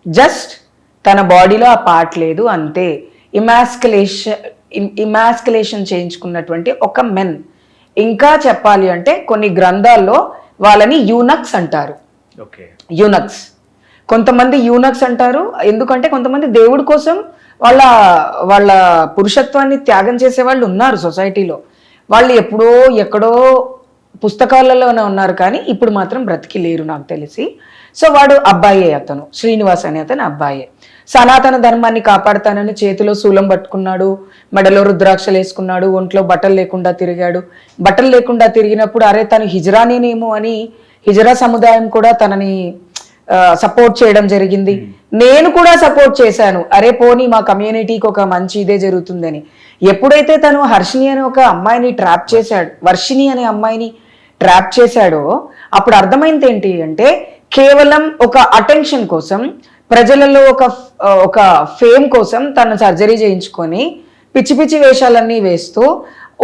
Just తన బాడీలో ఆ పార్ట్ లేదు అంతే. ఇమాస్కులేషన్ చేయించుకున్నటువంటి ఒక మెన్. ఇంకా చెప్పాలి అంటే కొన్ని గ్రంథాల్లో వాళ్ళని యూనక్స్ అంటారు. యూనక్స్, కొంతమంది యూనక్స్ అంటారు ఎందుకంటే కొంతమంది దేవుడి కోసం వాళ్ళ వాళ్ళ పురుషత్వాన్ని త్యాగం చేసే వాళ్ళు ఉన్నారు సొసైటీలో. వాళ్ళు ఎప్పుడో ఎక్కడో పుస్తకాలలోనే ఉన్నారు కానీ ఇప్పుడు మాత్రం బ్రతికి లేరు నాకు తెలిసి. సో వాడు అబ్బాయే, అతను శ్రీనివాస్ అనే అతను అబ్బాయే. సనాతన ధర్మాన్ని కాపాడుతానని చేతిలో శూలం పట్టుకున్నాడు, మెడలో రుద్రాక్షలు వేసుకున్నాడు, ఒంట్లో బట్టలు లేకుండా తిరిగాడు. బట్టలు లేకుండా తిరిగినప్పుడు అరే తను హిజ్రానేనేమో అని హిజ్రా సముదాయం కూడా తనని సపోర్ట్ చేయడం జరిగింది. నేను కూడా సపోర్ట్ చేశాను, అరే పోనీ మా కమ్యూనిటీకి ఒక మంచి ఇదే జరుగుతుందని. ఎప్పుడైతే తను హర్షిని అనే ఒక అమ్మాయిని ట్రాప్ చేశాడు, వర్షిని అనే అమ్మాయిని ట్రాప్ చేశాడో అప్పుడు అర్థమైంది ఏంటి అంటే కేవలం ఒక అటెన్షన్ కోసం, ప్రజలలో ఒక ఫేమ్ కోసం తను సర్జరీ చేయించుకొని పిచ్చి పిచ్చి వేషాలన్నీ వేస్తూ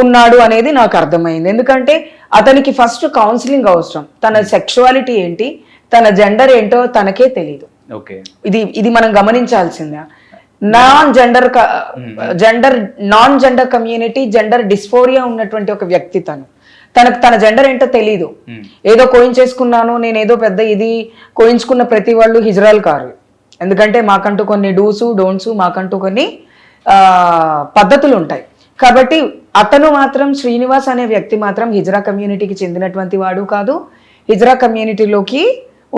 ఉన్నాడు అనేది నాకు అర్థమైంది. ఎందుకంటే అతనికి ఫస్ట్ కౌన్సిలింగ్ అవసరం. తన సెక్షువాలిటీ ఏంటి, తన జెండర్ ఏంటో తనకే తెలియదు. ఇది మనం గమనించాల్సిందే. Non gender community, gender dysphoria ఉన్నటువంటి ఒక వ్యక్తి తనకు తన జెండర్ ఏంటో తెలీదు. ఏదో కోయించేసుకున్నాను నేను, ఏదో పెద్ద ఇది కోయించుకున్న ప్రతి వాళ్ళు హిజ్రాలు కారు. ఎందుకంటే మాకంటూ కొన్ని డూసు డోంట్స్, మాకంటూ కొన్ని పద్ధతులు ఉంటాయి. కాబట్టి అతను మాత్రం, శ్రీనివాస్ అనే వ్యక్తి మాత్రం హిజ్రా కమ్యూనిటీకి చెందినటువంటి వాడు కాదు, హిజ్రా కమ్యూనిటీలోకి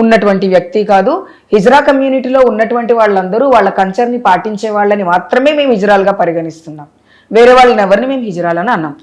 ఉన్నటువంటి వ్యక్తి కాదు. హిజ్రా కమ్యూనిటీలో ఉన్నటువంటి వాళ్ళందరూ వాళ్ళ కల్చర్ని పాటించే వాళ్ళని మాత్రమే మేము హిజ్రాలుగా పరిగణిస్తున్నాం. వేరే వాళ్ళని ఎవరిని మేము హిజ్రాలని అన్నాం.